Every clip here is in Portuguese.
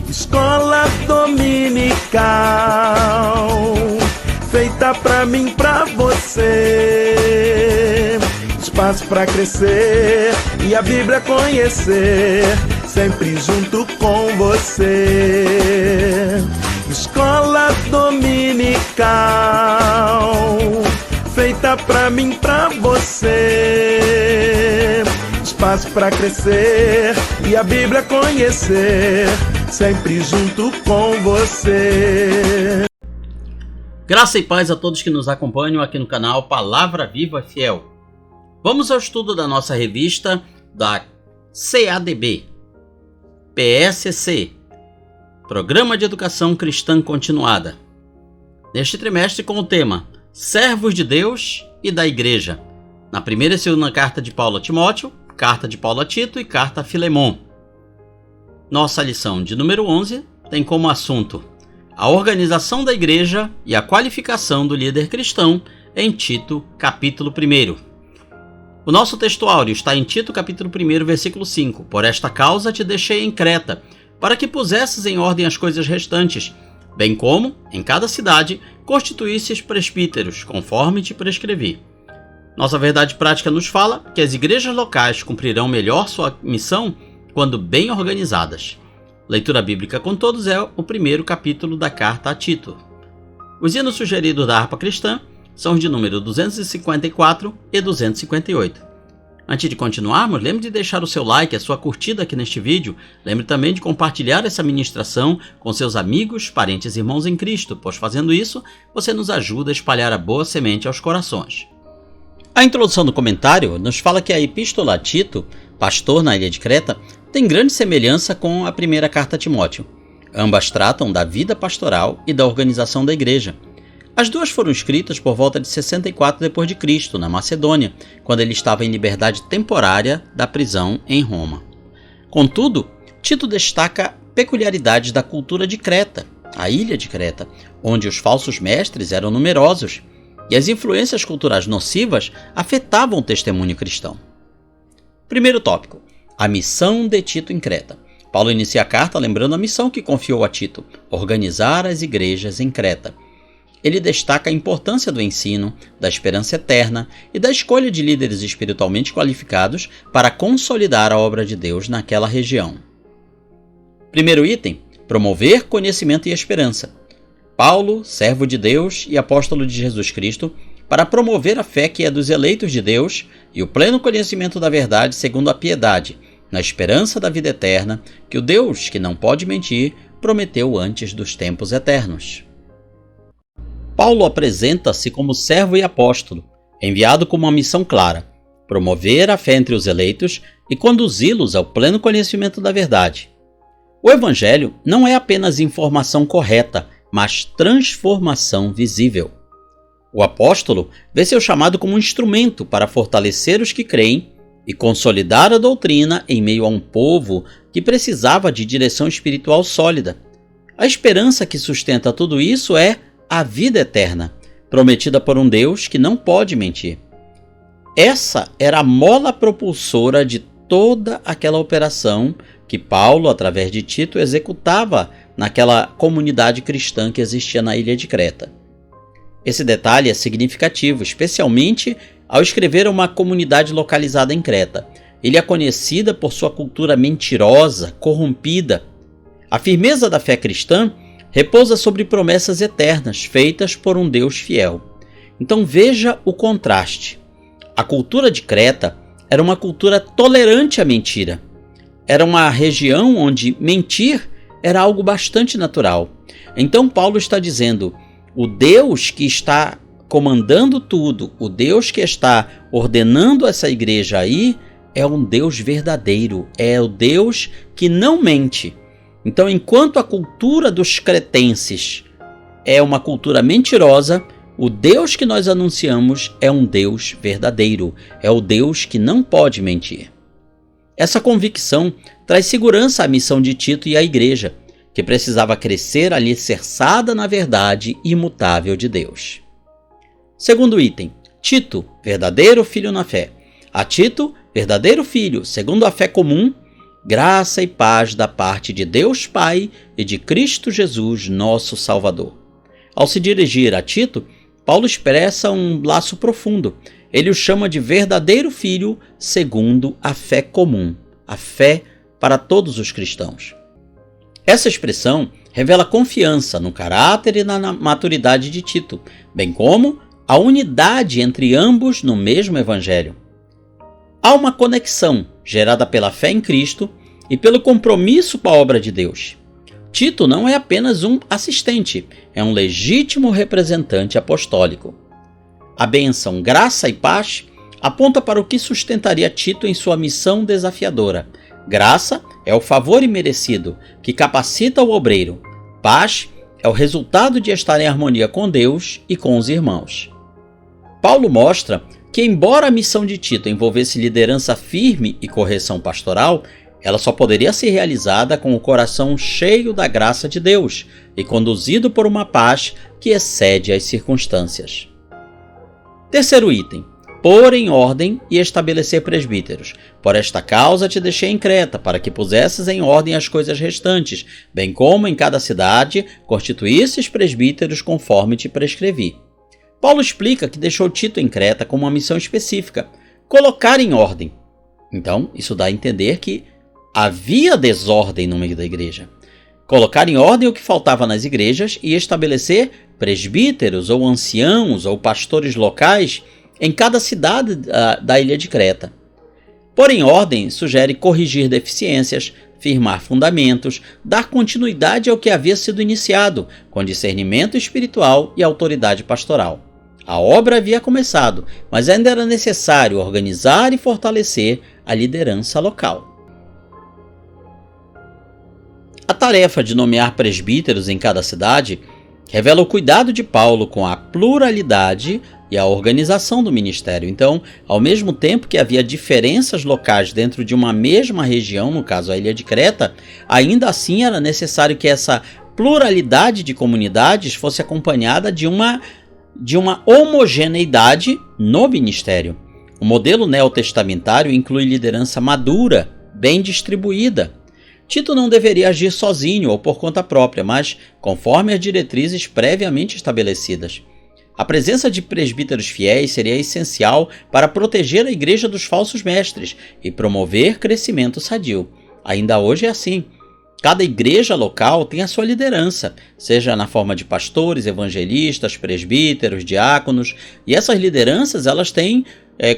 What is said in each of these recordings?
Escola dominical, feita pra mim, pra você. Espaço pra crescer e a Bíblia conhecer, sempre junto com você. Escola dominical, feita pra mim, pra você. Espaço pra crescer e a Bíblia conhecer, sempre junto com você. Graça e paz a todos que nos acompanham aqui no canal Palavra Viva e Fiel. Vamos ao estudo da nossa revista da CADB, PSC, Programa de Educação Cristã Continuada. Neste trimestre com o tema Servos de Deus e da Igreja, na primeira e segunda carta de Paulo a Timóteo, carta de Paulo a Tito e carta a Filemon. Nossa lição de número 11 tem como assunto a organização da igreja e a qualificação do líder cristão em Tito, capítulo 1. O nosso textuário está em Tito, capítulo 1, versículo 5. Por esta causa te deixei em Creta, para que pusesses em ordem as coisas restantes, bem como, em cada cidade, constituísses presbíteros, conforme te prescrevi. Nossa verdade prática nos fala que as igrejas locais cumprirão melhor sua missão quando bem organizadas. Leitura bíblica com todos é o primeiro capítulo da carta a Tito. Os hinos sugeridos da harpa cristã são os de número 254 e 258. Antes de continuarmos, lembre de deixar o seu like, a sua curtida aqui neste vídeo. Lembre também de compartilhar essa ministração com seus amigos, parentes e irmãos em Cristo, pois fazendo isso, você nos ajuda a espalhar a boa semente aos corações. A introdução do comentário nos fala que a Epístola a Tito, pastor na ilha de Creta, tem grande semelhança com a primeira carta a Timóteo. Ambas tratam da vida pastoral e da organização da igreja. As duas foram escritas por volta de 64 d.C., na Macedônia, quando ele estava em liberdade temporária da prisão em Roma. Contudo, Tito destaca peculiaridades da cultura de Creta, a ilha de Creta, onde os falsos mestres eram numerosos, e as influências culturais nocivas afetavam o testemunho cristão. Primeiro tópico: a missão de Tito em Creta. Paulo inicia a carta lembrando a missão que confiou a Tito: organizar as igrejas em Creta. Ele destaca a importância do ensino, da esperança eterna e da escolha de líderes espiritualmente qualificados para consolidar a obra de Deus naquela região. Primeiro item: promover conhecimento e esperança. Paulo, servo de Deus e apóstolo de Jesus Cristo, para promover a fé que é dos eleitos de Deus e o pleno conhecimento da verdade segundo a piedade, na esperança da vida eterna, que o Deus, que não pode mentir, prometeu antes dos tempos eternos. Paulo apresenta-se como servo e apóstolo, enviado com uma missão clara: promover a fé entre os eleitos e conduzi-los ao pleno conhecimento da verdade. O Evangelho não é apenas informação correta, mas transformação visível. O apóstolo vê seu chamado como um instrumento para fortalecer os que creem e consolidar a doutrina em meio a um povo que precisava de direção espiritual sólida. A esperança que sustenta tudo isso é a vida eterna, prometida por um Deus que não pode mentir. Essa era a mola propulsora de toda aquela operação que Paulo, através de Tito, executava naquela comunidade cristã que existia na ilha de Creta. Esse detalhe é significativo, especialmente ao escrever uma comunidade localizada em Creta. Ele é conhecida por sua cultura mentirosa, corrompida. A firmeza da fé cristã repousa sobre promessas eternas feitas por um Deus fiel. Então veja o contraste. A cultura de Creta era uma cultura tolerante à mentira. Era uma região onde mentir era algo bastante natural. Então Paulo está dizendo: o Deus que está comandando tudo, o Deus que está ordenando essa igreja aí, é um Deus verdadeiro, é o Deus que não mente. Então, enquanto a cultura dos cretenses é uma cultura mentirosa, o Deus que nós anunciamos é um Deus verdadeiro, é o Deus que não pode mentir. Essa convicção traz segurança à missão de Tito e à igreja, que precisava crescer alicerçada na verdade imutável de Deus. Segundo item: Tito, verdadeiro filho na fé. A Tito, verdadeiro filho, segundo a fé comum, Graça e paz da parte de Deus Pai e de Cristo Jesus, nosso Salvador. Ao se dirigir a Tito, Paulo expressa um laço profundo. Ele o chama de verdadeiro filho segundo a fé comum, a fé para todos os cristãos. Essa expressão revela confiança no caráter e na maturidade de Tito, bem como a unidade entre ambos no mesmo evangelho. Há uma conexão gerada pela fé em Cristo e pelo compromisso com a obra de Deus. Tito não é apenas um assistente, é um legítimo representante apostólico. A bênção graça e paz aponta para o que sustentaria Tito em sua missão desafiadora. Graça é o favor imerecido que capacita o obreiro. Paz é o resultado de estar em harmonia com Deus e com os irmãos. Paulo mostra que, embora a missão de Tito envolvesse liderança firme e correção pastoral, ela só poderia ser realizada com o coração cheio da graça de Deus e conduzido por uma paz que excede as circunstâncias. Terceiro item: pôr em ordem e estabelecer presbíteros. Por esta causa te deixei em Creta, para que pusesses em ordem as coisas restantes, bem como em cada cidade constituísses presbíteros conforme te prescrevi. Paulo explica que deixou Tito em Creta com uma missão específica: colocar em ordem. Então, isso dá a entender que havia desordem no meio da igreja. Colocar em ordem o que faltava nas igrejas e estabelecer presbíteros ou anciãos ou pastores locais em cada cidade da ilha de Creta. Pôr em ordem sugere corrigir deficiências, firmar fundamentos, dar continuidade ao que havia sido iniciado, com discernimento espiritual e autoridade pastoral. A obra havia começado, mas ainda era necessário organizar e fortalecer a liderança local. A tarefa de nomear presbíteros em cada cidade revela o cuidado de Paulo com a pluralidade e a organização do ministério. Então, ao mesmo tempo que havia diferenças locais dentro de uma mesma região, no caso a ilha de Creta, ainda assim era necessário que essa pluralidade de comunidades fosse acompanhada de uma homogeneidade no ministério. O modelo neotestamentário inclui liderança madura, bem distribuída. Tito não deveria agir sozinho ou por conta própria, mas conforme as diretrizes previamente estabelecidas. A presença de presbíteros fiéis seria essencial para proteger a igreja dos falsos mestres e promover crescimento sadio. Ainda hoje é assim. Cada igreja local tem a sua liderança, seja na forma de pastores, evangelistas, presbíteros, diáconos, e essas lideranças elas têm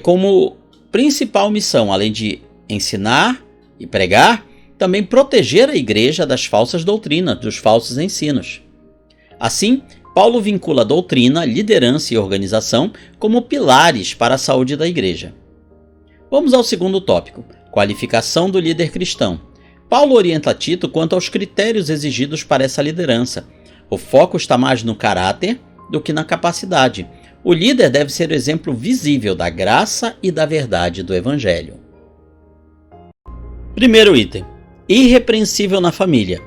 como principal missão, além de ensinar e pregar, também proteger a igreja das falsas doutrinas, dos falsos ensinos. Assim, Paulo vincula doutrina, liderança e organização como pilares para a saúde da igreja. Vamos ao segundo tópico: qualificação do líder cristão. Paulo orienta Tito quanto aos critérios exigidos para essa liderança. O foco está mais no caráter do que na capacidade. O líder deve ser o exemplo visível da graça e da verdade do Evangelho. Primeiro item: irrepreensível na família.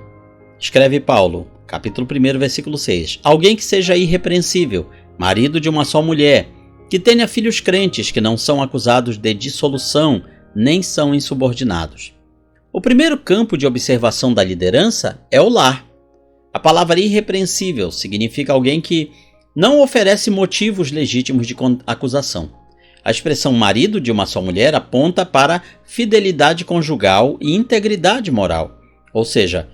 Escreve Paulo, capítulo 1, versículo 6. Alguém que seja irrepreensível, marido de uma só mulher, que tenha filhos crentes que não são acusados de dissolução, nem são insubordinados. O primeiro campo de observação da liderança é o lar. A palavra irrepreensível significa alguém que não oferece motivos legítimos de acusação. A expressão marido de uma só mulher aponta para fidelidade conjugal e integridade moral, ou seja,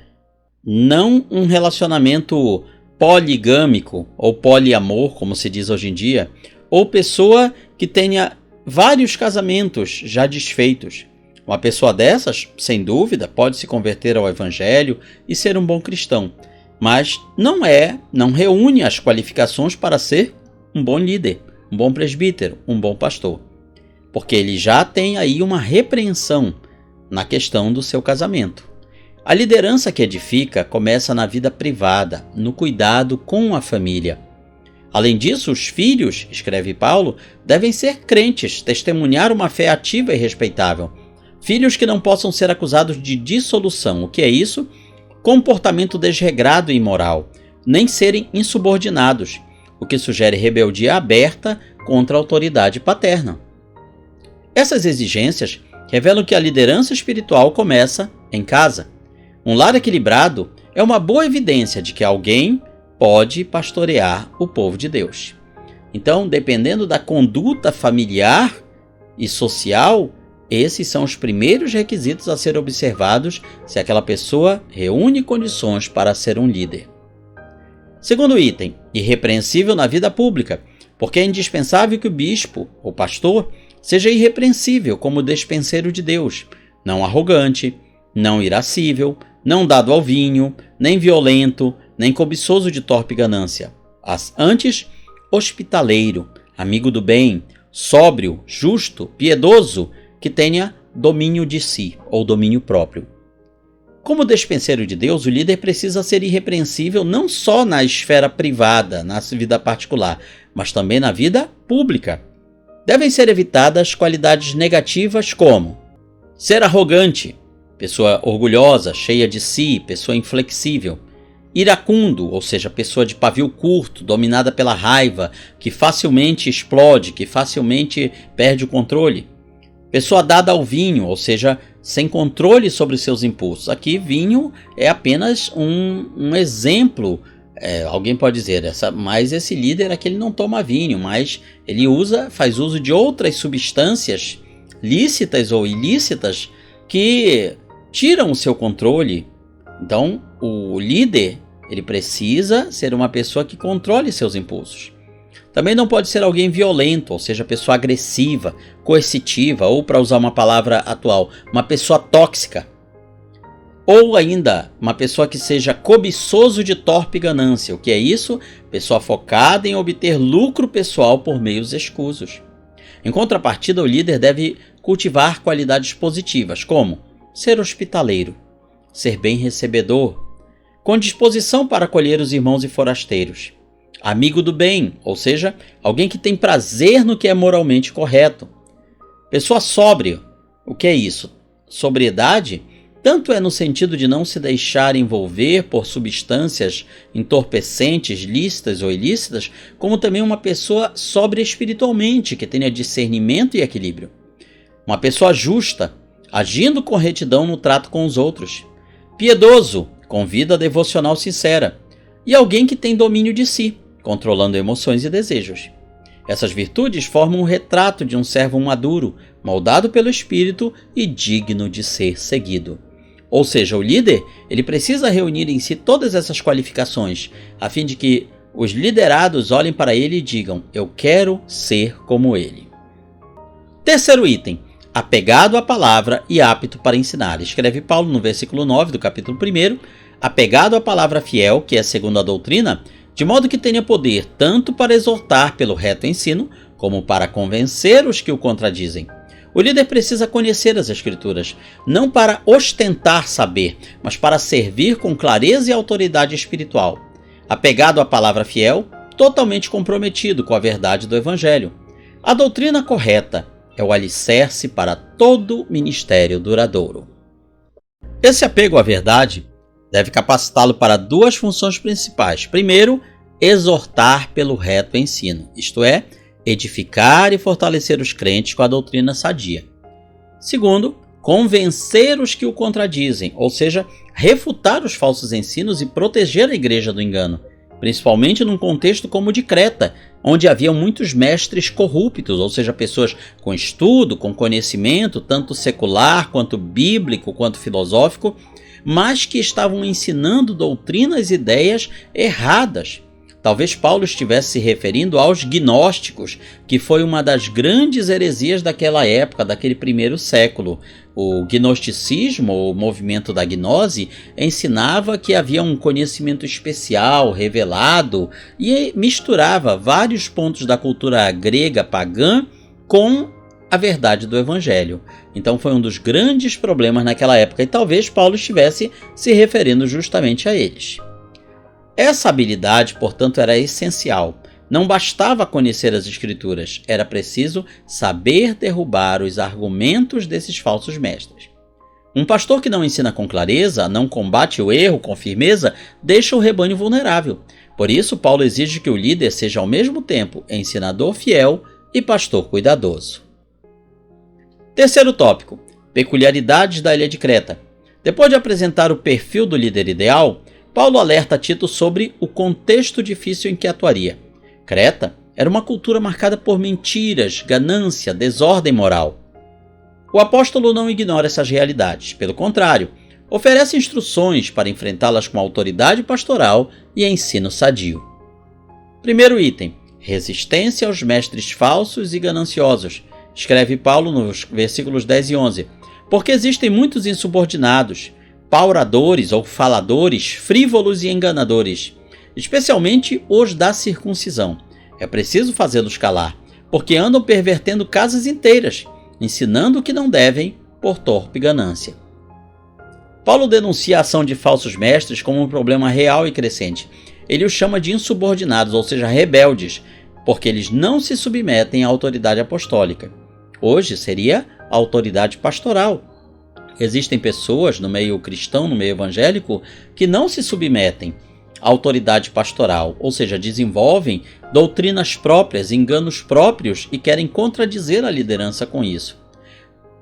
não um relacionamento poligâmico ou poliamor, como se diz hoje em dia, ou pessoa que tenha vários casamentos já desfeitos. Uma pessoa dessas, sem dúvida, pode se converter ao Evangelho e ser um bom cristão, mas não reúne as qualificações para ser um bom líder, um bom presbítero, um bom pastor, porque ele já tem aí uma repreensão na questão do seu casamento. A liderança que edifica começa na vida privada, no cuidado com a família. Além disso, os filhos, escreve Paulo, devem ser crentes, testemunhar uma fé ativa e respeitável. Filhos que não possam ser acusados de dissolução. O que é isso? Comportamento desregrado e imoral, nem serem insubordinados, o que sugere rebeldia aberta contra a autoridade paterna. Essas exigências revelam que a liderança espiritual começa em casa. Um lar equilibrado é uma boa evidência de que alguém pode pastorear o povo de Deus. Então, dependendo da conduta familiar e social, esses são os primeiros requisitos a ser observados se aquela pessoa reúne condições para ser um líder. Segundo item, irrepreensível na vida pública, porque é indispensável que o bispo ou pastor seja irrepreensível como despenseiro de Deus, não arrogante, não irascível, não dado ao vinho, nem violento, nem cobiçoso de torpe ganância. Antes, hospitaleiro, amigo do bem, sóbrio, justo, piedoso, que tenha domínio de si ou domínio próprio. Como despenseiro de Deus, o líder precisa ser irrepreensível não só na esfera privada, na vida particular, mas também na vida pública. Devem ser evitadas qualidades negativas como ser arrogante, pessoa orgulhosa, cheia de si, pessoa inflexível. Iracundo, ou seja, pessoa de pavio curto, dominada pela raiva, que facilmente explode, que facilmente perde o controle. Pessoa dada ao vinho, ou seja, sem controle sobre seus impulsos. Aqui, vinho é apenas um exemplo. Alguém pode dizer, mas esse líder aqui ele não toma vinho, mas ele faz uso de outras substâncias lícitas ou ilícitas que tiram o seu controle. Então, o líder ele precisa ser uma pessoa que controle seus impulsos. Também não pode ser alguém violento, ou seja, pessoa agressiva, coercitiva, ou, para usar uma palavra atual, uma pessoa tóxica. Ou ainda, uma pessoa que seja cobiçoso de torpe ganância. O que é isso? Pessoa focada em obter lucro pessoal por meios escusos. Em contrapartida, o líder deve cultivar qualidades positivas, como ser hospitaleiro, ser bem recebedor, com disposição para acolher os irmãos e forasteiros. Amigo do bem, ou seja, alguém que tem prazer no que é moralmente correto. Pessoa sóbria, o que é isso? Sobriedade, tanto é no sentido de não se deixar envolver por substâncias entorpecentes, lícitas ou ilícitas, como também uma pessoa sóbria espiritualmente, que tenha discernimento e equilíbrio. Uma pessoa justa, agindo com retidão no trato com os outros. Piedoso, com vida devocional sincera. E alguém que tem domínio de si, controlando emoções e desejos. Essas virtudes formam um retrato de um servo maduro, moldado pelo Espírito e digno de ser seguido. Ou seja, o líder ele precisa reunir em si todas essas qualificações, a fim de que os liderados olhem para ele e digam: eu quero ser como ele. Terceiro item, apegado à palavra e apto para ensinar. Escreve Paulo no versículo 9 do capítulo 1, apegado à palavra fiel, que é segundo a doutrina, de modo que tenha poder tanto para exortar pelo reto ensino, como para convencer os que o contradizem. O líder precisa conhecer as Escrituras, não para ostentar saber, mas para servir com clareza e autoridade espiritual. Apegado à palavra fiel, totalmente comprometido com a verdade do Evangelho. A doutrina correta é o alicerce para todo ministério duradouro. Esse apego à verdade deve capacitá-lo para duas funções principais. Primeiro, exortar pelo reto ensino, isto é, edificar e fortalecer os crentes com a doutrina sadia. Segundo, convencer os que o contradizem, ou seja, refutar os falsos ensinos e proteger a igreja do engano, principalmente num contexto como o de Creta, onde haviam muitos mestres corruptos, ou seja, pessoas com estudo, com conhecimento, tanto secular, quanto bíblico, quanto filosófico, mas que estavam ensinando doutrinas e ideias erradas. Talvez Paulo estivesse se referindo aos gnósticos, que foi uma das grandes heresias daquela época, daquele primeiro século. O gnosticismo, o movimento da gnose, ensinava que havia um conhecimento especial, revelado, e misturava vários pontos da cultura grega pagã com a verdade do Evangelho. Então foi um dos grandes problemas naquela época, e talvez Paulo estivesse se referindo justamente a eles. Essa habilidade, portanto, era essencial. Não bastava conhecer as Escrituras, era preciso saber derrubar os argumentos desses falsos mestres. Um pastor que não ensina com clareza, não combate o erro com firmeza, deixa o rebanho vulnerável. Por isso, Paulo exige que o líder seja ao mesmo tempo ensinador fiel e pastor cuidadoso. Terceiro tópico, peculiaridades da ilha de Creta. Depois de apresentar o perfil do líder ideal, Paulo alerta Tito sobre o contexto difícil em que atuaria. Creta era uma cultura marcada por mentiras, ganância, desordem moral. O apóstolo não ignora essas realidades, pelo contrário, oferece instruções para enfrentá-las com autoridade pastoral e ensino sadio. Primeiro item: resistência aos mestres falsos e gananciosos. Escreve Paulo nos versículos 10 e 11. Porque existem muitos insubordinados, pauradores ou faladores, frívolos e enganadores, especialmente os da circuncisão. É preciso fazê-los calar, porque andam pervertendo casas inteiras, ensinando o que não devem por torpe ganância. Paulo denuncia a ação de falsos mestres como um problema real e crescente. Ele os chama de insubordinados, ou seja, rebeldes, porque eles não se submetem à autoridade apostólica. Hoje seria a autoridade pastoral. Existem pessoas no meio cristão, no meio evangélico, que não se submetem à autoridade pastoral, ou seja, desenvolvem doutrinas próprias, enganos próprios e querem contradizer a liderança com isso.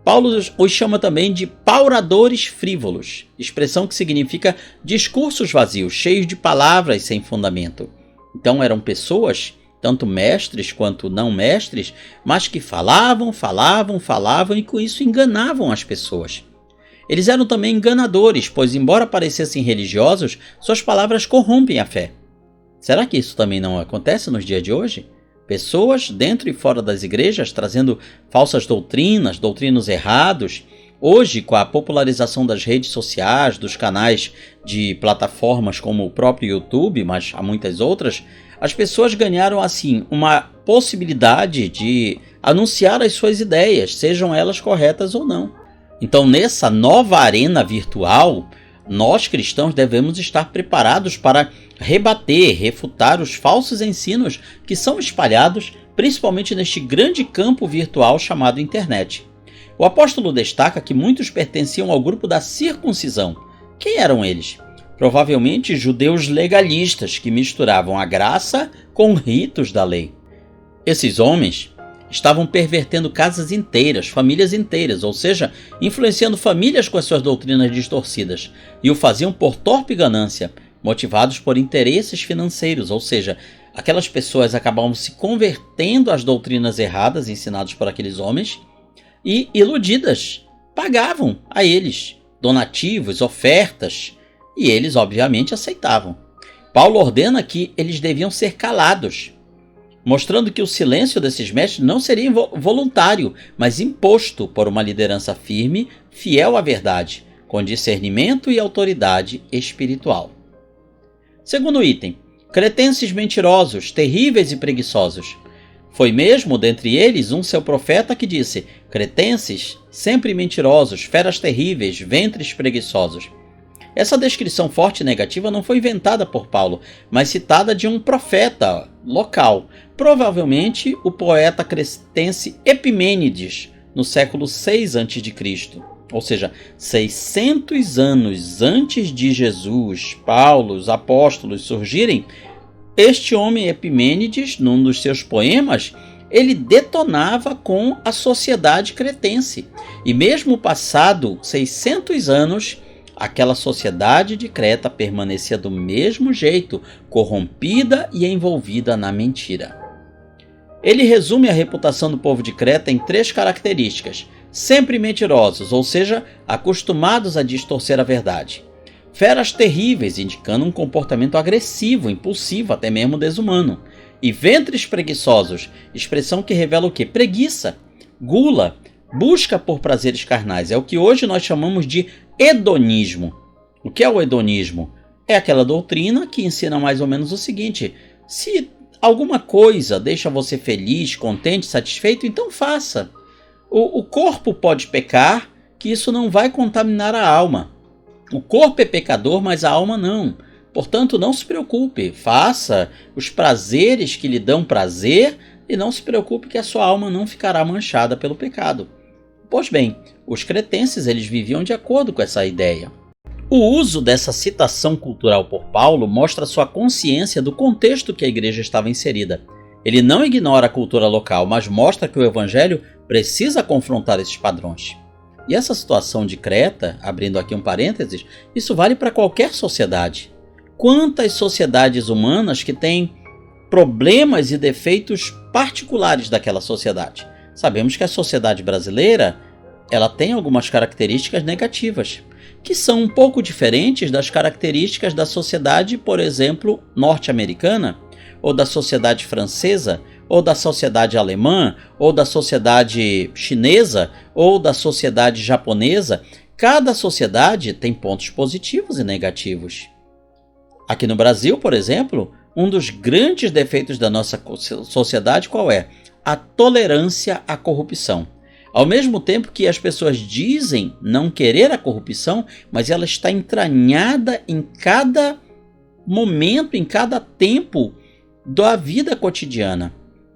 Paulo os chama também de pauradores frívolos, expressão que significa discursos vazios, cheios de palavras sem fundamento. Então eram pessoas, tanto mestres quanto não mestres, mas que falavam e com isso enganavam as pessoas. Eles eram também enganadores, pois embora parecessem religiosos, suas palavras corrompem a fé. Será que isso também não acontece nos dias de hoje? Pessoas dentro e fora das igrejas trazendo falsas doutrinos errados. Hoje, com a popularização das redes sociais, dos canais de plataformas como o próprio YouTube, mas há muitas outras, as pessoas ganharam assim uma possibilidade de anunciar as suas ideias, sejam elas corretas ou não. Então, nessa nova arena virtual, nós cristãos devemos estar preparados para rebater, refutar os falsos ensinos que são espalhados principalmente neste grande campo virtual chamado internet. O apóstolo destaca que muitos pertenciam ao grupo da circuncisão. Quem eram eles? Provavelmente judeus legalistas que misturavam a graça com ritos da lei. Esses homens estavam pervertendo casas inteiras, famílias inteiras, ou seja, influenciando famílias com as suas doutrinas distorcidas, e o faziam por torpe ganância, motivados por interesses financeiros, ou seja, aquelas pessoas acabavam se convertendo às doutrinas erradas ensinadas por aqueles homens e, iludidas, pagavam a eles donativos, ofertas, e eles obviamente aceitavam. Paulo ordena que eles deviam ser calados, mostrando que o silêncio desses mestres não seria voluntário, mas imposto por uma liderança firme, fiel à verdade, com discernimento e autoridade espiritual. Segundo item: cretenses mentirosos, terríveis e preguiçosos. Foi mesmo dentre eles um seu profeta que disse: cretenses, sempre mentirosos, feras terríveis, ventres preguiçosos. Essa descrição forte e negativa não foi inventada por Paulo, mas citada de um profeta local, provavelmente o poeta cretense Epimênides, no século 6 a.C., ou seja, 600 anos antes de Jesus, Paulo, os apóstolos surgirem. Este homem Epimênides, num dos seus poemas, ele detonava com a sociedade cretense. E mesmo passado 600 anos, aquela sociedade de Creta permanecia do mesmo jeito, corrompida e envolvida na mentira. Ele resume a reputação do povo de Creta em 3 características: sempre mentirosos, ou seja, acostumados a distorcer a verdade; feras terríveis, indicando um comportamento agressivo, impulsivo, até mesmo desumano; e ventres preguiçosos, expressão que revela o quê? Preguiça, gula, busca por prazeres carnais. É o que hoje nós chamamos de hedonismo. O que é o hedonismo? É aquela doutrina que ensina mais ou menos o seguinte: se alguma coisa deixa você feliz, contente, satisfeito, então faça. O corpo pode pecar, que isso não vai contaminar a alma. O corpo é pecador, mas a alma não. Portanto, não se preocupe, faça os prazeres que lhe dão prazer e não se preocupe que a sua alma não ficará manchada pelo pecado. Pois bem, os cretenses eles viviam de acordo com essa ideia. O uso dessa citação cultural por Paulo mostra sua consciência do contexto que a igreja estava inserida. Ele não ignora a cultura local, mas mostra que o evangelho precisa confrontar esses padrões. E essa situação de Creta, abrindo aqui um parênteses, isso vale para qualquer sociedade. Quantas sociedades humanas que têm problemas e defeitos particulares daquela sociedade? Sabemos que a sociedade brasileira, ela tem algumas características negativas, que são um pouco diferentes das características da sociedade, por exemplo, norte-americana, ou da sociedade francesa, ou da sociedade alemã, ou da sociedade chinesa, ou da sociedade japonesa. Cada sociedade tem pontos positivos e negativos. Aqui no Brasil, por exemplo, um dos grandes defeitos da nossa sociedade qual é? A tolerância à corrupção. Ao mesmo tempo que as pessoas dizem não querer a corrupção, mas ela está entranhada em cada momento, em cada tempo da vida cotidiana.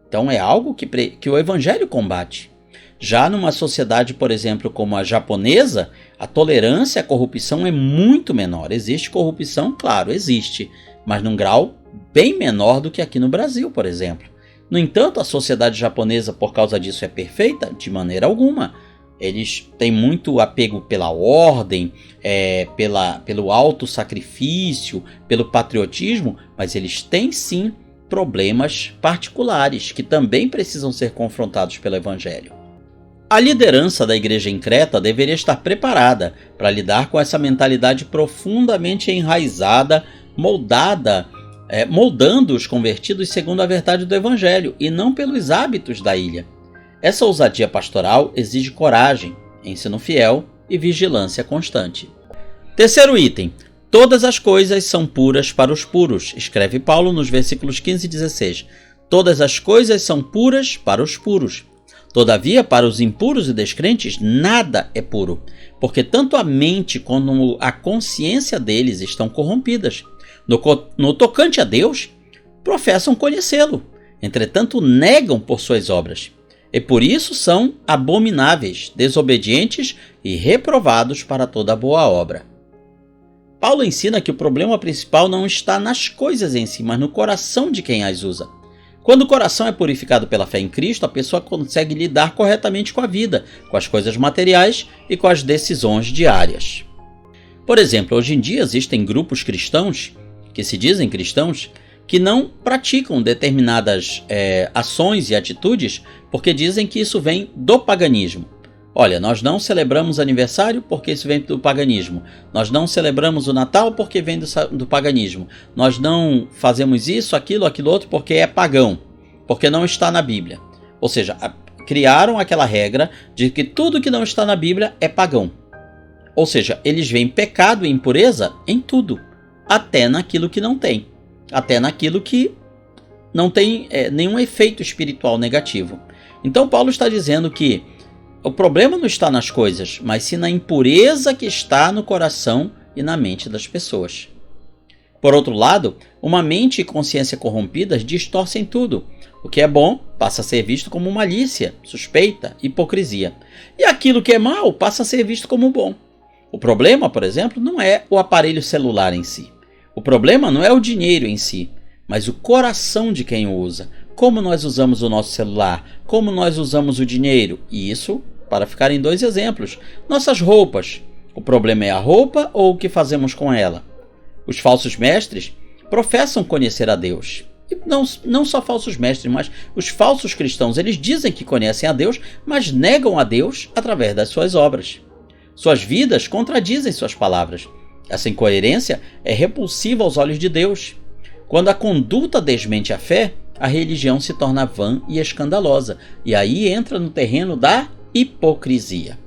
Então é algo que o Evangelho combate. Já numa sociedade, por exemplo, como a japonesa, a tolerância à corrupção é muito menor. Existe corrupção? Claro, existe, mas num grau bem menor do que aqui no Brasil, por exemplo. No entanto, a sociedade japonesa, por causa disso, é perfeita? De maneira alguma. Eles têm muito apego pela ordem, pelo autossacrifício, pelo patriotismo, mas eles têm sim problemas particulares que também precisam ser confrontados pelo Evangelho. A liderança da igreja em Creta deveria estar preparada para lidar com essa mentalidade profundamente enraizada, moldando os convertidos segundo a verdade do Evangelho e não pelos hábitos da ilha. Essa ousadia pastoral exige coragem, ensino fiel e vigilância constante. Terceiro item. Todas as coisas são puras para os puros, escreve Paulo nos versículos 15 e 16. Todas as coisas são puras para os puros. Todavia, para os impuros e descrentes, nada é puro, porque tanto a mente como a consciência deles estão corrompidas. No tocante a Deus, professam conhecê-lo, entretanto negam por suas obras. E por isso são abomináveis, desobedientes e reprovados para toda boa obra. Paulo ensina que o problema principal não está nas coisas em si, mas no coração de quem as usa. Quando o coração é purificado pela fé em Cristo, a pessoa consegue lidar corretamente com a vida, com as coisas materiais e com as decisões diárias. Por exemplo, hoje em dia existem grupos cristãos, que se dizem cristãos, que não praticam determinadas ações e atitudes porque dizem que isso vem do paganismo. Olha, nós não celebramos aniversário porque isso vem do paganismo. Nós não celebramos o Natal porque vem do paganismo. Nós não fazemos isso, aquilo outro porque é pagão, porque não está na Bíblia. Ou seja, criaram aquela regra de que tudo que não está na Bíblia é pagão. Ou seja, eles veem pecado e impureza em tudo, até naquilo que não tem, até naquilo que não tem nenhum efeito espiritual negativo. Então Paulo está dizendo que o problema não está nas coisas, mas sim na impureza que está no coração e na mente das pessoas. Por outro lado, uma mente e consciência corrompidas distorcem tudo. O que é bom passa a ser visto como malícia, suspeita, hipocrisia. E aquilo que é mal passa a ser visto como bom. O problema, por exemplo, não é o aparelho celular em si. O problema não é o dinheiro em si, mas o coração de quem o usa. Como nós usamos o nosso celular, como nós usamos o dinheiro. E isso, para ficar em 2 exemplos. Nossas roupas. O problema é a roupa ou o que fazemos com ela? Os falsos mestres professam conhecer a Deus. E não só falsos mestres, mas os falsos cristãos. Eles dizem que conhecem a Deus, mas negam a Deus através das suas obras. Suas vidas contradizem suas palavras. Essa incoerência é repulsiva aos olhos de Deus. Quando a conduta desmente a fé, a religião se torna vã e escandalosa, e aí entra no terreno da hipocrisia.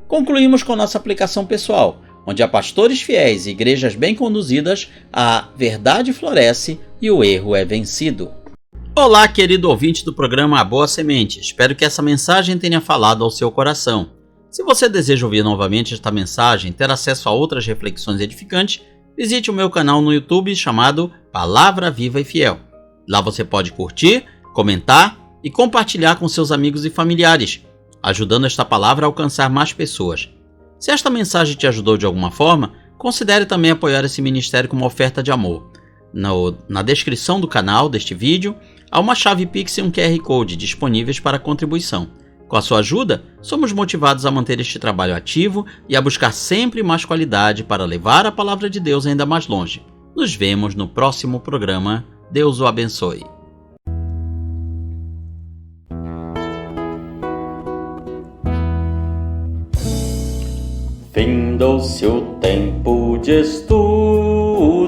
Concluímos com nossa aplicação pessoal, onde há pastores fiéis e igrejas bem conduzidas, a verdade floresce e o erro é vencido. Olá, querido ouvinte do programa A Boa Semente. Espero que essa mensagem tenha falado ao seu coração. Se você deseja ouvir novamente esta mensagem e ter acesso a outras reflexões edificantes, visite o meu canal no YouTube chamado Palavra Viva e Fiel. Lá você pode curtir, comentar e compartilhar com seus amigos e familiares, ajudando esta palavra a alcançar mais pessoas. Se esta mensagem te ajudou de alguma forma, considere também apoiar esse ministério com uma oferta de amor. Na descrição do canal deste vídeo, há uma chave Pix e um QR Code disponíveis para contribuição. Com a sua ajuda, somos motivados a manter este trabalho ativo e a buscar sempre mais qualidade para levar a palavra de Deus ainda mais longe. Nos vemos no próximo programa. Deus o abençoe. Findou-se o tempo de estudo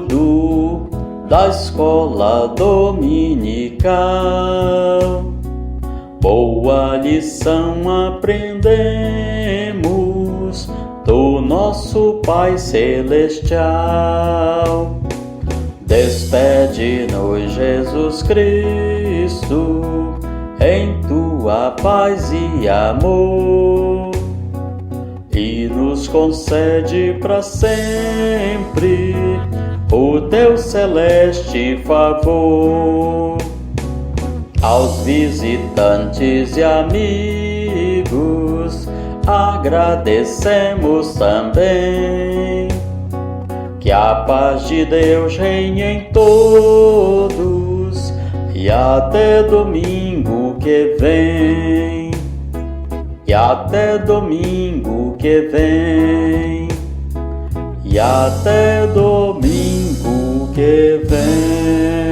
da escola dominical. Boa lição aprendemos do nosso Pai Celestial. Despede-nos, Jesus Cristo, em tua paz e amor, e nos concede para sempre o teu celeste favor. Aos visitantes e amigos agradecemos também. Que a paz de Deus reine em todos e até domingo que vem. E até domingo que vem. E até domingo que vem.